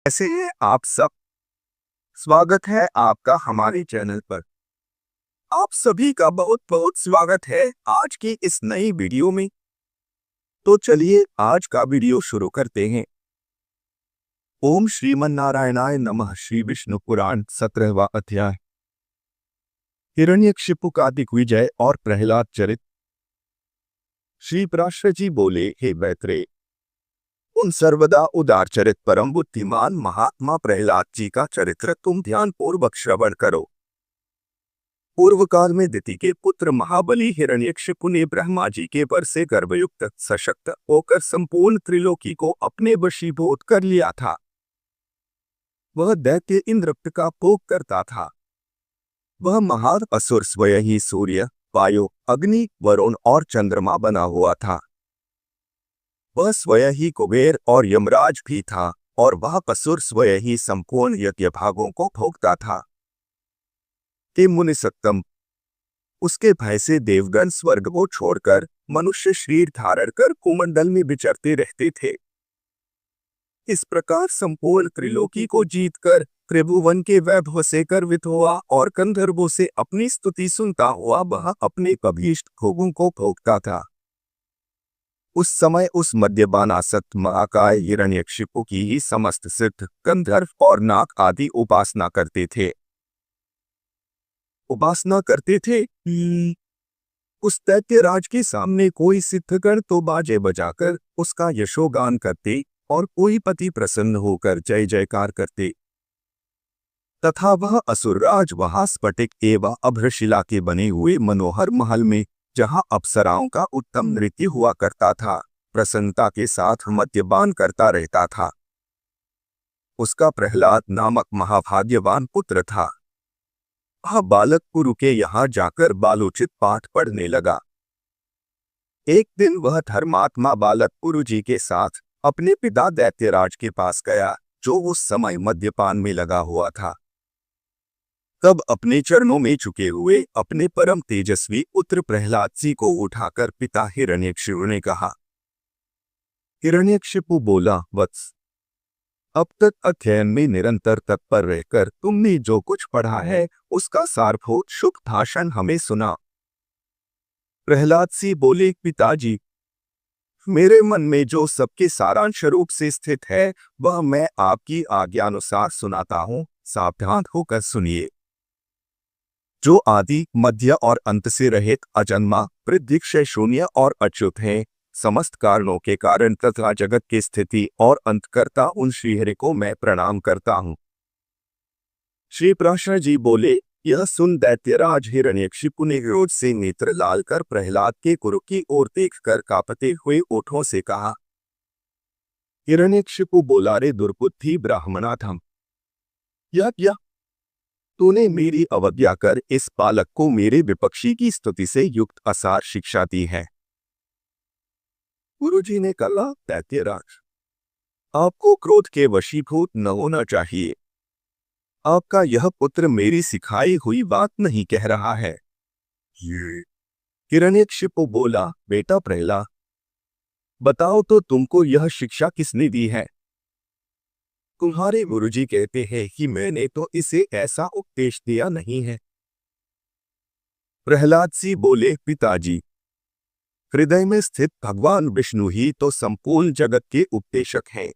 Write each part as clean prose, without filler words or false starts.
कैसे हैं आप सब। स्वागत है आपका हमारे चैनल पर। आप सभी का बहुत बहुत स्वागत है आज की इस नई वीडियो में। तो चलिए आज का वीडियो शुरू करते हैं। ओम श्रीमन्नारायणाय नमः। श्री विष्णु पुराण 17वां अध्याय। हिरण्यकशिपु का दिग्विजय और प्रहलाद चरित। श्री पराशर जी बोले, हे मैत्रेय, उन सर्वदा उदार चरित परम बुद्धिमान महात्मा प्रहलाद जी का चरित्र तुम ध्यान पूर्वक श्रवण करो। पूर्व काल में दिति के पुत्र महाबली हिरण्यकशिपु ने ब्रह्मा जी के वर से गर्भयुक्त सशक्त होकर संपूर्ण त्रिलोकी को अपने वशीभूत कर लिया था। वह दैत्य इंद्रप्त का भोग करता था। वह महान असुर स्वयं ही सूर्य, वायु, अग्नि, वरुण और चंद्रमा बना हुआ था। वह स्वयं ही कुबेर और यमराज भी था और वह असुर स्वयं ही संपूर्ण यज्ञ भागों को भोगता था। हे मुनिसत्तम, उसके भय से देवगण स्वर्ग को छोड़कर मनुष्य शरीर धारण कर कुमंडल में विचरते रहते थे। इस प्रकार संपूर्ण त्रिलोकी को जीतकर त्रिभुवन के वैभव से गर्वित हुआ और गंधर्वों से अपनी स्तुति सुनता हुआ वह अपने अभीष्ट भोगों को भोगता था। उस समय उस मद्यपानासक्त महाकाय हिरण्यकशिपु की ही समस्त सिद्ध गंधर्व और नाग आदि उपासना करते थे। उस दैत्यराज के सामने कोई सिद्धगण तो बाजे बजाकर उसका यशोगान करते और कोई पति प्रसन्न होकर जय जयकार करते, तथा वह असुरराज वहां स्फटिक एवं अभ्रशिला के बने हुए मनोहर महल में, जहां अप्सराओं का उत्तम नृत्य हुआ करता था, प्रसन्नता के साथ मद्यपान करता रहता था। उसका प्रहलाद नामक महाभाग्यवान पुत्र था। वह बालक गुरु के यहाँ जाकर बालोचित पाठ पढ़ने लगा। एक दिन वह धर्मात्मा बालक गुरु जी के साथ अपने पिता दैत्यराज के पास गया, जो उस समय मद्यपान में लगा हुआ था। तब अपने चरणों में झुके हुए अपने परम तेजस्वी पुत्र प्रहलाद जी को उठाकर पिता हिरण्यकशिपु ने कहा। हिरण्यकशिपु बोला, वत्स, अब तक अध्ययन में निरंतर तत्पर रहकर तुमने जो कुछ पढ़ा है उसका सारभूत शुभ भाषण हमें सुना। प्रहलाद जी बोले, पिताजी, मेरे मन में जो सबके सारांश रूप से स्थित है वह मैं आपकी आज्ञानुसार सुनाता हूँ, सावधान होकर सुनिए। जो आदि, मध्य और अंत से रहित, अजन्मा, वृद्धिक्षय शून्य और अच्युत है, समस्त कारणों के कारण तथा जगत की स्थिति और अंतकर्ता उन श्रीहरि को मैं प्रणाम करता हूँ। श्री पराशर जी बोले, यह सुन दैत्यराज हिरण्यकशिपु ने क्रोध से नेत्र लाल कर प्रहलाद के गुरु की ओर देखकर कांपते हुए ओठों से कहा। हिरण्यकशिपु बोला, रे दुर्बुद्धि ब्राह्मणाधम, यह तूने मेरी अवज्ञा कर इस बालक को मेरे विपक्षी की स्तुति से युक्त असार शिक्षा दी है। गुरुजी ने कहा, दैत्यराज, आपको क्रोध के वशीभूत न होना चाहिए। आपका यह पुत्र मेरी सिखाई हुई बात नहीं कह रहा है। हिरण्यकशिपु बोला, बेटा प्रहलाद, बताओ तो तुमको यह शिक्षा किसने दी है? तुम्हारे गुरुजी कहते हैं कि मैंने तो इसे ऐसा उपदेश दिया नहीं है। प्रहलाद जी बोले, पिताजी, हृदय में स्थित भगवान विष्णु ही तो संपूर्ण जगत के उपदेशक हैं।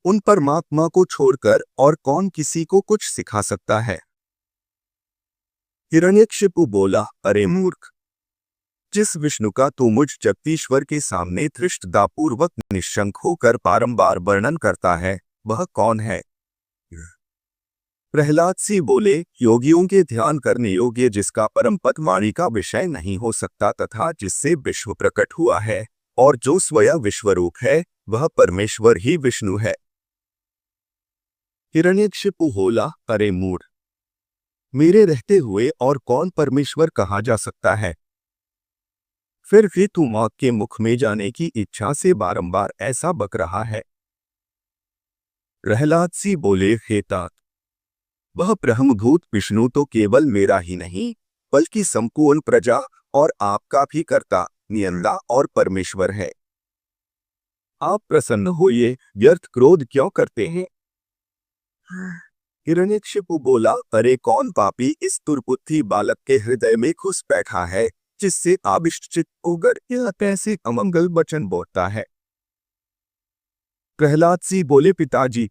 उन परमात्मा को छोड़कर और कौन किसी को कुछ सिखा सकता है? हिरण्यकशिपु बोला, अरे मूर्ख, जिस विष्णु का तू मुझ जगदीश्वर के सामने धृष्टतापूर्वक निशंक होकर बारंबार वर्णन करता है, वह कौन है? प्रहलाद जी बोले, योगियों के ध्यान करने योग्य जिसका परम पद वाणी का विषय नहीं हो सकता तथा जिससे विश्व प्रकट हुआ है और जो स्वयं विश्वरूप है, वह परमेश्वर ही विष्णु है। हिरण्यकशिपु बोला, अरे मूढ़, मेरे रहते हुए और कौन परमेश्वर कहा जा सकता है? फिर भी तू मौत के मुख में जाने की इच्छा से बारंबार ऐसा बक रहा है। प्रहलाद जी बोले, हे तात, वह ब्रह्मभूत विष्णु तो केवल मेरा ही नहीं बल्कि संपूर्ण प्रजा और आपका भी कर्ता, नियंता और परमेश्वर है। आप प्रसन्न होइए, व्यर्थ क्रोध क्यों करते हैं? हिरण्यकशिपु बोला, अरे कौन पापी इस दुर्बुद्धि बालक के हृदय में घुस बैठा है, जिससे आविष्चित होकर यह कैसे अमंगल वचन बोलता है? प्रहलाद सिंह बोले, पिताजी,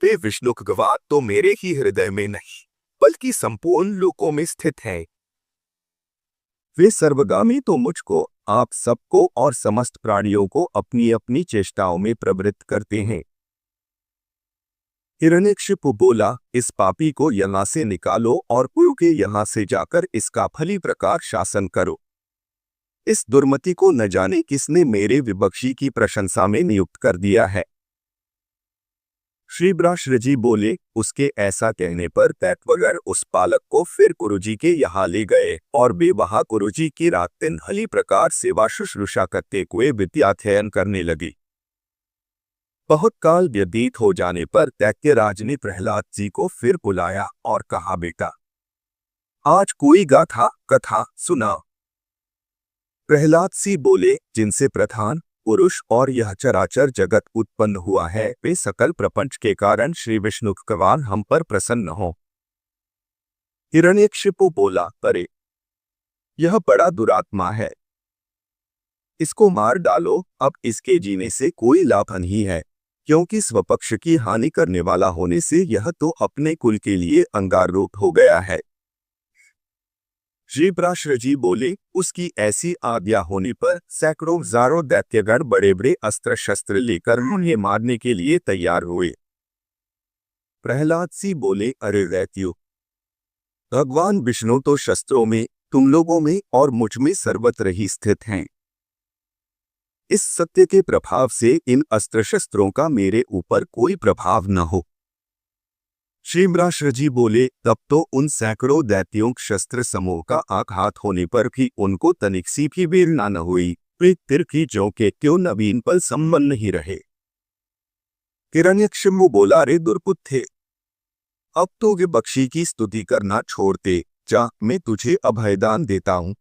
वे विष्णु भगवान तो मेरे ही हृदय में नहीं, बल्कि संपूर्ण लोकों में स्थित है। वे सर्वगामी तो मुझको, आप सबको और समस्त प्राणियों को अपनी अपनी चेष्टाओं में प्रवृत्त करते हैं। हिरण्यकशिपु बोला, इस पापी को यहाँ से निकालो और पुरु के यहाँ से जाकर इसका भली प्रकार शासन करो। इस दुर्मति को न जाने किसने मेरे विपक्षी की प्रशंसा में नियुक्त कर दिया है। श्री ब्राश्रजी बोले, उसके ऐसा कहने पर तैत्वगर उस बालक को फिर गुरुजी के यहाँ ले गए और वे वहां गुरुजी की रात दिन भली प्रकार सेवा शुश्रूषा करते हुए विद्याध्ययन करने लगी। बहुत काल व्यतीत हो जाने पर दैत्यराज ने प्रहलाद जी को फिर बुलाया और कहा, बेटा, आज कोई गाथा कथा सुना। प्रहलाद जी बोले, जिनसे प्रधान पुरुष और यह चराचर जगत उत्पन्न हुआ है, वे सकल प्रपंच के कारण श्री विष्णु भगवान हम पर प्रसन्न हो। हिरण्यकशिपु बोला, अरे यह बड़ा दुरात्मा है, इसको मार डालो। अब इसके जीने से कोई लाभ नहीं है, क्योंकि स्वपक्ष की हानि करने वाला होने से यह तो अपने कुल के लिए अंगार रूप हो गया है। श्री ब्राश्रजी बोले, उसकी ऐसी आज्ञा होने पर सैकड़ों हजारों दैत्यगण बड़े बड़े अस्त्र शस्त्र लेकर उन्हें मारने के लिए तैयार हुए। प्रहलाद जी बोले, अरे दैत्यो, भगवान विष्णु तो शस्त्रों में, तुम लोगों में और मुझ में सर्वत्र ही स्थित हैं। इस सत्य के प्रभाव से इन अस्त्र शस्त्रों का मेरे ऊपर कोई प्रभाव न हो। श्री ब्राश्रजी बोले, तब तो उन सैकड़ों दैत्यों शस्त्र समूह का आघात होने पर भी उनको तनिक सी भी वेदना न हुई। वे तिरकी जो के त्यों नवीन पल संबंध नहीं रहे। हिरण्यकशिपु बोला, रे दुर्बुद्धे, अब तो वे बख्शी की स्तुति करना छोड़ दे, जा, मैं तुझे अभयदान देता हूं,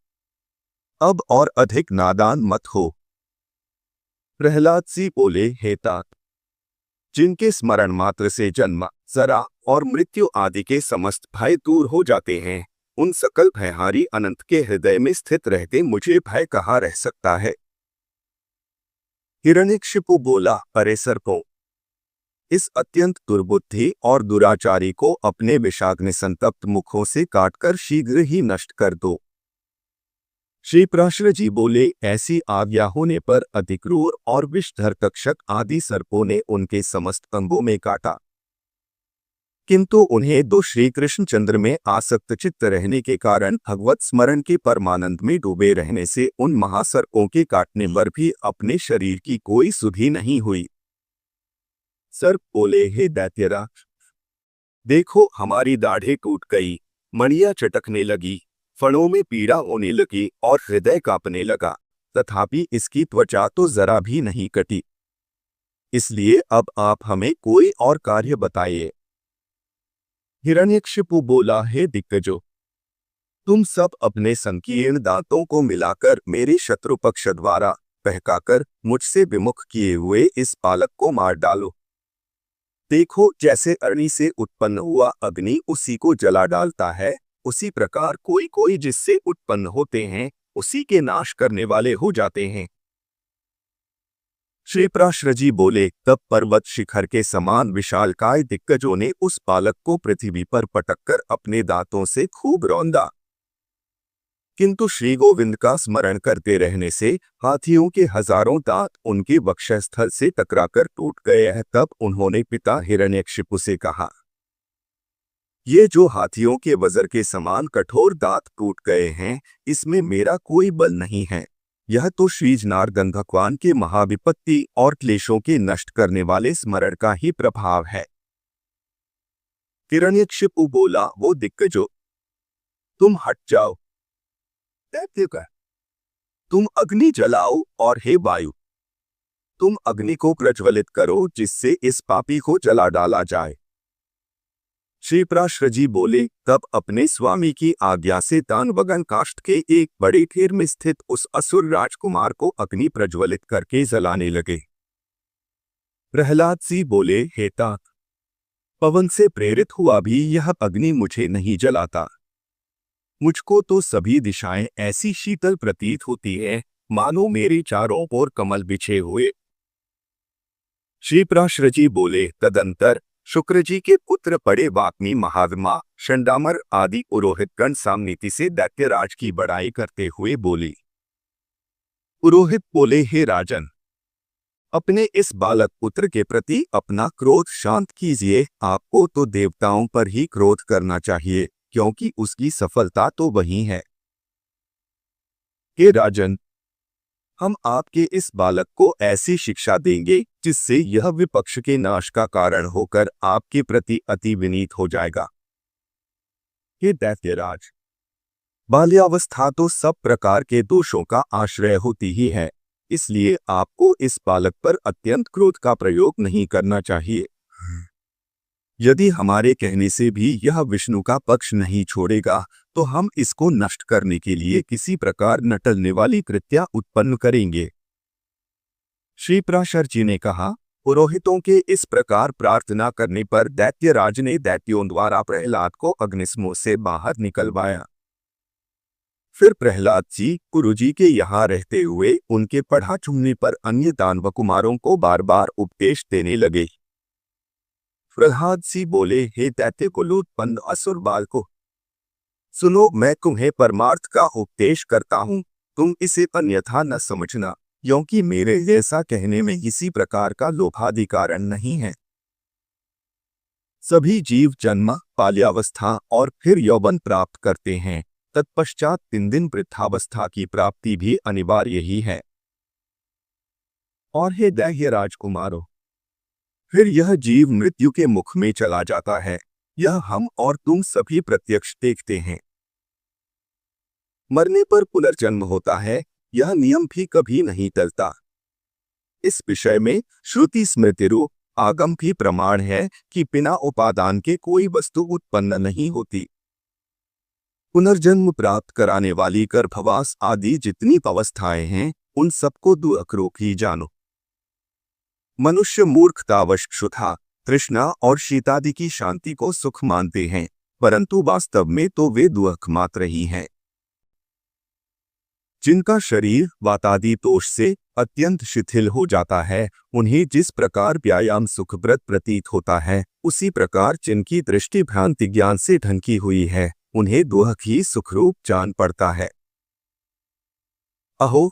अब और अधिक नादान मत हो। प्रहलाद जी बोले, हे तात, जिनके स्मरण मात्र से जन्म, जरा और मृत्यु आदि के समस्त भय दूर हो जाते हैं, उन सकल भयहारी अनंत के हृदय में स्थित रहते मुझे भय कहाँ रह सकता है? हिरण्यकशिपु बोला, अरे सर्पों, इस अत्यंत दुर्बुद्धि और दुराचारी को अपने विषाग्नि संतप्त मुखों से काटकर शीघ्र ही नष्ट कर दो। श्री ब्राश्रजी बोले, ऐसी आज्ञा होने पर अति क्रूर और विषधर तक्षक आदि सर्पों ने उनके समस्त अंगों में काटा, किंतु उन्हें दो श्री कृष्णचंद्र में आसक्त चित्त रहने के कारण भगवत स्मरण के परमानंद में डूबे रहने से उन महासर्पों के काटने पर भी अपने शरीर की कोई सुधि नहीं हुई। सर्प बोले, हे दैत्यराज, देखो हमारी दाढ़ें टूट गई, मणियां चटकने लगी, फणों में पीड़ा होने लगी और हृदय कांपने लगा, तथापि इसकी त्वचा तो जरा भी नहीं कटी। इसलिए अब आप हमें कोई और कार्य बताइए। हिरण्यकशिपु बोला, हे दिग्गजों, तुम सब अपने संकीर्ण दांतों को मिलाकर मेरे शत्रु पक्ष द्वारा बहकाकर मुझसे विमुख किए हुए इस बालक को मार डालो। देखो, जैसे अग्नि से उत्पन्न हुआ अग्नि उसी को जला डालता है, उसी प्रकार कोई कोई जिससे उत्पन्न होते हैं उसी के नाश करने वाले हो जाते हैं। श्री ब्राश्रजी बोले, तब पर्वत शिखर के समान विशालकाय दिग्गजों ने उस बालक को पृथ्वी पर पटककर अपने दांतों से खूब रौंदा, किंतु श्री गोविंद का स्मरण करते रहने से हाथियों के हजारों दांत उनके वक्षस्थल से टकराकर टूट गए हैं। तब उन्होंने पिता हिरण्यकशिपु से कहा, ये जो हाथियों के वज्र के समान कठोर दांत टूट गए हैं, इसमें मेरा कोई बल नहीं है, यह तो श्री जनार्दन भगवान के महाविपत्ति और क्लेशों के नष्ट करने वाले स्मरण का ही प्रभाव है। हिरण्यकशिपु बोला, वो दिग्गजों, तुम हट जाओ। दैत्य का, तुम अग्नि जलाओ और हे वायु, तुम अग्नि को प्रज्वलित करो जिससे इस पापी को जला डाला जाए। श्री ब्राश्रजी बोले, तब अपने स्वामी की आज्ञा से दानवगण काष्ठ के एक बड़े ढेर में स्थित उस असुर राजकुमार को अग्नि प्रज्वलित करके जलाने लगे। प्रहलाद जी बोले, हे तात, पवन से प्रेरित हुआ भी यह अग्नि मुझे नहीं जलाता। मुझको तो सभी दिशाएं ऐसी शीतल प्रतीत होती है, मानो मेरे चारों ओर कमल बिछे हुए। श्रीप्राश्र जी बोले, तदंतर शुक्र जी के पुत्र पड़े वाग्मी महात्मा शंडामर आदि पुरोहितगण सामनीति से दैत्यराज की बड़ाई करते हुए बोली। पुरोहित बोले, हे राजन, अपने इस बालक पुत्र के प्रति अपना क्रोध शांत कीजिए। आपको तो देवताओं पर ही क्रोध करना चाहिए, क्योंकि उसकी सफलता तो वही है। हे राजन, हम आपके इस बालक को ऐसी शिक्षा देंगे जिससे यह विपक्ष के नाश का कारण होकर आपके प्रति अति विनीत हो जाएगा। हे दैत्यराज, बाल्यावस्था तो सब प्रकार के दोषों का आश्रय होती ही है, इसलिए आपको इस बालक पर अत्यंत क्रोध का प्रयोग नहीं करना चाहिए। यदि हमारे कहने से भी यह विष्णु का पक्ष नहीं छोड़ेगा तो हम इसको नष्ट करने के लिए किसी प्रकार न टलने वाली कृत्या उत्पन्न करेंगे। श्रीप्राशर जी ने कहा, पुरोहितों के इस प्रकार प्रार्थना करने पर दैत्यराज ने दैत्यों द्वारा प्रहलाद को अग्निसमूह से बाहर निकलवाया। फिर प्रहलाद जी गुरुजी के यहाँ रहते हुए उनके पढ़ा चुनने पर अन्य दानव कुमारों को बार बार उपदेश देने लगे। प्रहलाद जी बोले, हे दैत्य कुलोत्पन्न असुर बालको, सुनो, मैं तुम्हें परमार्थ का उपदेश करता हूँ, तुम इसे अन्यथा न समझना, क्योंकि मेरे ऐसा कहने में किसी प्रकार का लोभाधिकारण नहीं है। सभी जीव जन्म, बाल्यावस्था और फिर यौवन प्राप्त करते हैं, तत्पश्चात 3 दिन वृद्धावस्था की प्राप्ति भी अनिवार्य ही है। और हे दैत्य राजकुमारों, फिर यह जीव मृत्यु के मुख में चला जाता है, यह हम और तुम सभी प्रत्यक्ष देखते हैं। मरने पर पुनर्जन्म होता है, यह नियम भी कभी नहीं टलता। इस विषय में श्रुति स्मृतिरूप आगम भी प्रमाण है कि बिना उपादान के कोई वस्तु उत्पन्न नहीं होती। पुनर्जन्म प्राप्त कराने वाली गर्भवास आदि जितनी अवस्थाएं हैं, उन सबको दुःखरूप ही जानो। मनुष्य मूर्खतावश क्षुधा, तृष्णा और शीतादि की शांति को सुख मानते हैं, परंतु वास्तव में तो वे दुःख मात्र ही हैं। जिनका शरीर वातादि दोष से अत्यंत शिथिल हो जाता है, उन्हें जिस प्रकार व्यायाम सुखप्रद प्रतीत होता है, उसी प्रकार जिनकी दृष्टि भ्रांति ज्ञान से ढंकी हुई है, उन्हें दुःख ही सुखरूप जान पड़ता है। अहो,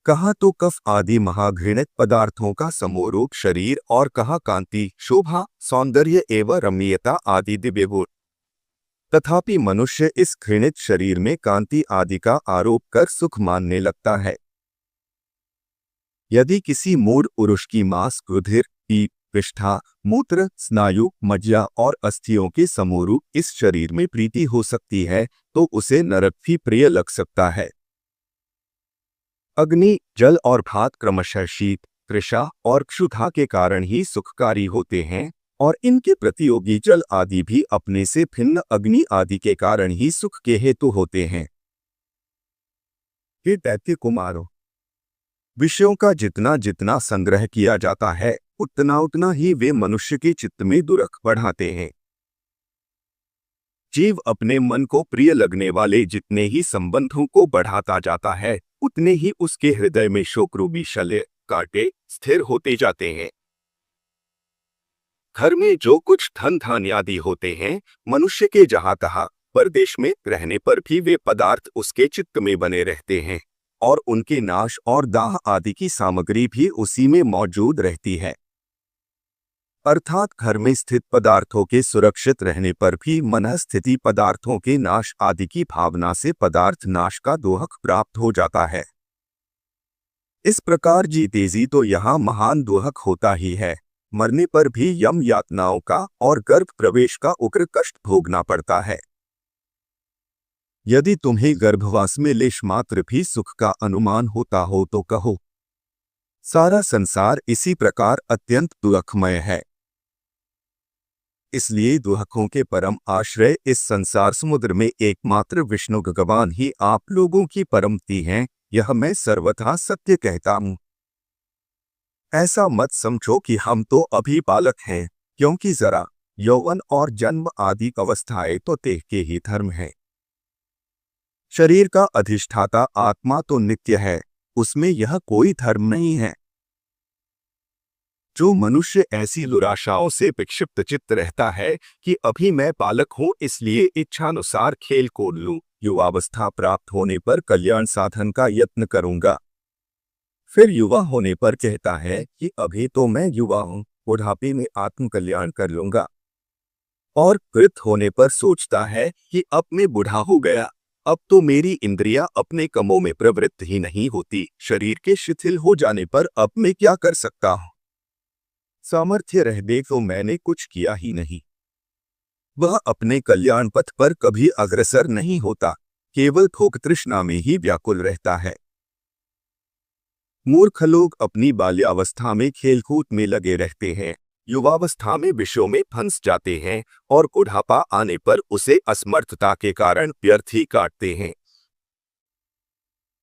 कहाँ तो कफ आदि महाघृणित पदार्थों का समोरूप शरीर और कहाँ कांति, शोभा, सौंदर्य एवं रमणीयता आदि दिव्य गुण। तथापि मनुष्य इस घृणित शरीर में कांति आदि का आरोप कर सुख मानने लगता है। यदि किसी मूढ़ पुरुष की मांस, रुधिर, पीप, विष्ठा, मूत्र, स्नायु, मज्जा और अस्थियों के समूरूप इस शरीर में प्रीति हो सकती है, तो उसे नरक भी प्रिय लग सकता है। अग्नि, जल और भात क्रमशः शीत, तृषा और क्षुधा के कारण ही सुखकारी होते हैं, और इनके प्रतियोगी जल आदि भी अपने से भिन्न अग्नि आदि के कारण ही सुख के हेतु होते हैं। हे दैत्य कुमारों, विषयों का जितना जितना संग्रह किया जाता है, उतना उतना ही वे मनुष्य के चित्त में दुर्ख बढ़ाते हैं। जीव अपने मन को प्रिय लगने वाले जितने ही संबंधों को बढ़ाता जाता है, उतने ही उसके हृदय में शोकरूपी शल्य कांटे स्थिर होते जाते हैं। घर में जो कुछ धन धान्य आदि होते हैं, मनुष्य के जहाँ तहाँ परदेश में रहने पर भी वे पदार्थ उसके चित्त में बने रहते हैं, और उनके नाश और दाह आदि की सामग्री भी उसी में मौजूद रहती है। अर्थात घर में स्थित पदार्थों के सुरक्षित रहने पर भी मन स्थिति पदार्थों के नाश आदि की भावना से पदार्थ नाश का दुःख प्राप्त हो जाता है। इस प्रकार जीते जी तो यहाँ महान दुःख होता ही है, मरने पर भी यम यातनाओं का और गर्भ प्रवेश का उग्र कष्ट भोगना पड़ता है। यदि तुम्हें गर्भवास में लेश मात्र भी सुख का अनुमान होता हो तो कहो, सारा संसार इसी प्रकार अत्यंत दुःखमय है। इसलिए दुःखों के परम आश्रय इस संसार समुद्र में एकमात्र विष्णु भगवान ही आप लोगों की परमति हैं, यह मैं सर्वथा सत्य कहता हूँ। ऐसा मत समझो कि हम तो अभी बालक हैं, क्योंकि जरा यौवन और जन्म आदि अवस्थाएं तो देह के ही धर्म हैं। शरीर का अधिष्ठाता आत्मा तो नित्य है, उसमें यह कोई धर्म नहीं है। जो मनुष्य ऐसी दुराशाओं से विक्षिप्त चित्त रहता है कि अभी मैं बालक हूं इसलिए इच्छानुसार खेल कूद लूं, युवावस्था प्राप्त होने पर कल्याण साधन का यत्न करूंगा, फिर युवा होने पर कहता है कि अभी तो मैं युवा हूं, बुढ़ापे में आत्म कल्याण कर लूंगा, और कृत होने पर सोचता है कि अब मैं बूढ़ा हो गया, अब तो मेरी इंद्रियां अपने कामों में प्रवृत्त ही नहीं होती, शरीर के शिथिल हो जाने पर अब मैं क्या कर सकता हूं, सामर्थ्य रहते तो मैंने कुछ किया ही नहीं। वह अपने कल्याण पथ पर कभी अग्रसर नहीं होता, केवल भोग तृष्णा में ही व्याकुल रहता है। मूर्ख लोग अपनी बाल्यावस्था में खेलकूद में लगे रहते हैं, युवावस्था में विषयों में फंस जाते हैं और बुढ़ापा आने पर उसे असमर्थता के कारण व्यर्थ ही काटते हैं।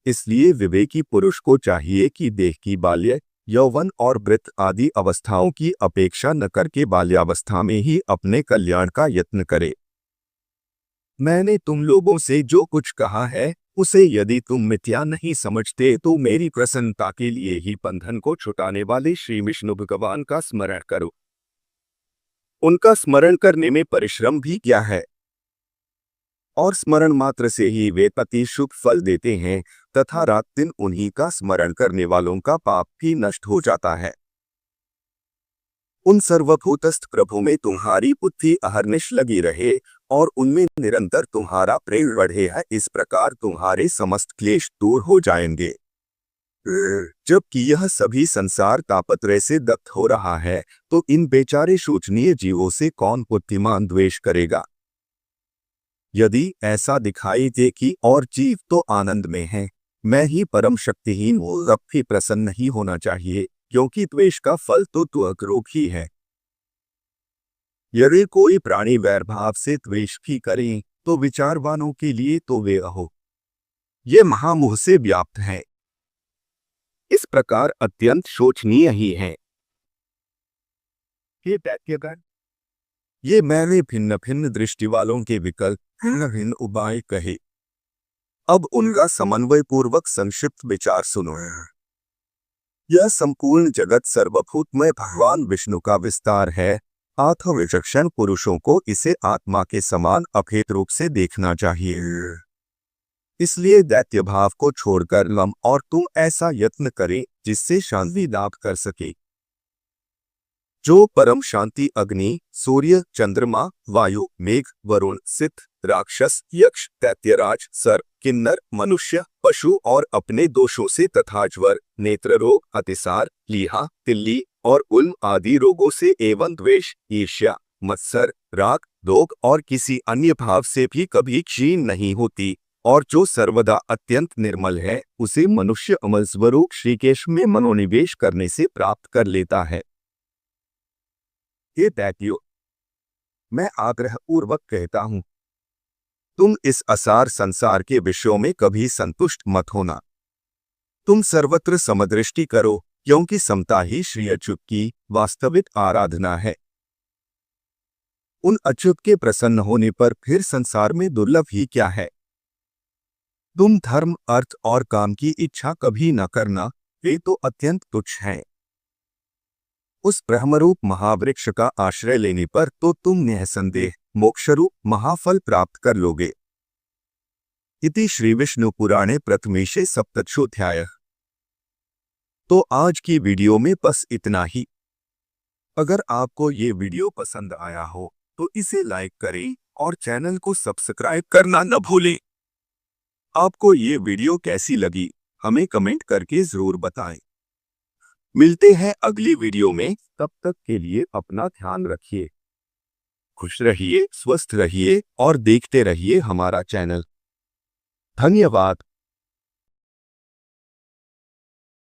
इसलिए विवेकी पुरुष को चाहिए कि देह की बाल्य, यौवन और वृत्त आदि अवस्थाओं की अपेक्षा न करके बाल्यावस्था में ही अपने कल्याण का यत्न करे। मैंने तुम लोगों से जो कुछ कहा है उसे यदि तुम मिथ्या नहीं समझते तो मेरी प्रसन्नता के लिए ही बंधन को छुटाने वाले श्री विष्णु भगवान का स्मरण करो। उनका स्मरण करने में परिश्रम भी क्या है, और स्मरण मात्र से ही वे अति शुभ फल देते हैं तथा रात दिन उन्हीं का स्मरण करने वालों का पाप भी नष्ट हो जाता है। उन सर्वभूतस्थ प्रभु में तुम्हारी बुद्धि अहर्निश लगी रहे और उनमें निरंतर तुम्हारा प्रेम बढ़े है, इस प्रकार तुम्हारे समस्त क्लेश दूर हो जाएंगे। जबकि यह सभी संसार तापत्रय से दग्ध हो रहा है तो इन बेचारे शोचनीय जीवों से कौन बुद्धिमान द्वेष करेगा। यदि ऐसा दिखाई दे कि और जीव तो आनंद में हैं, मैं ही परम शक्तिहीन हूँ, तब भी प्रसन्न नहीं होना चाहिए, क्योंकि द्वेष का फल तो त्वक रोग ही है। यदि कोई प्राणी वैरभाव से द्वेष भी करे तो विचारवानों के लिए तो वे अहो, ये महामोह से व्याप्त है, इस प्रकार अत्यंत शोचनीय ही है। हे दैत्यगण, ये मैंने भिन्न भिन्न दृष्टि वालों के विकल्प भिन्न भिन्न उपाय कहे, अब उनका समन्वय पूर्वक संक्षिप्त विचार सुनो। यह संपूर्ण जगत सर्वभूतमय भगवान विष्णु का विस्तार है, आत्मविचक्षण पुरुषों को इसे आत्मा के समान अभेद रूप से देखना चाहिए। इसलिए दैत्य भाव को छोड़कर लम और तुम ऐसा यत्न करें जिससे शांति लाभ कर सके। जो परम शांति अग्नि, सूर्य, चंद्रमा, वायु, मेघ, वरुण, सिद्ध, राक्षस, यक्ष, दैत्यराज, सर्प, किन्नर, मनुष्य, पशु और अपने दोषों से तथा ज्वर, नेत्र रोग, अतिसार, लीहा, तिल्ली और उल्म आदि रोगों से एवं द्वेष, ईर्ष्या, मत्सर, राग, दोग और किसी अन्य भाव से भी कभी क्षीण नहीं होती, और जो सर्वदा अत्यंत निर्मल है उसे मनुष्य अमल स्वरूप श्रीकेश में मनोनिवेश करने से प्राप्त कर लेता है। हे दैत्यो, मैं आग्रह पूर्वक कहता हूं, तुम इस असार संसार के विषयों में कभी संतुष्ट मत होना। तुम सर्वत्र समदृष्टि करो, क्योंकि समता ही श्री अच्युत की वास्तविक आराधना है। उन अच्युत के प्रसन्न होने पर फिर संसार में दुर्लभ ही क्या है। तुम धर्म, अर्थ और काम की इच्छा कभी न करना, वे तो अत्यंत तुच्छ हैं। उस ब्रह्मरूप महावृक्ष का आश्रय लेने पर तो तुम निःसंदेह मोक्षरूप महाफल प्राप्त कर लोगे। इति श्री विष्णु पुराणे प्रथमेशे सप्तशोऽध्यायः। तो आज की वीडियो में बस इतना ही। अगर आपको ये वीडियो पसंद आया हो तो इसे लाइक करें और चैनल को सब्सक्राइब करना न भूलें। आपको ये वीडियो कैसी लगी हमें कमेंट करके जरूर बताएं। मिलते हैं अगली वीडियो में, तब तक के लिए अपना ध्यान रखिए, खुश रहिए, स्वस्थ रहिए और देखते रहिए हमारा चैनल। धन्यवाद।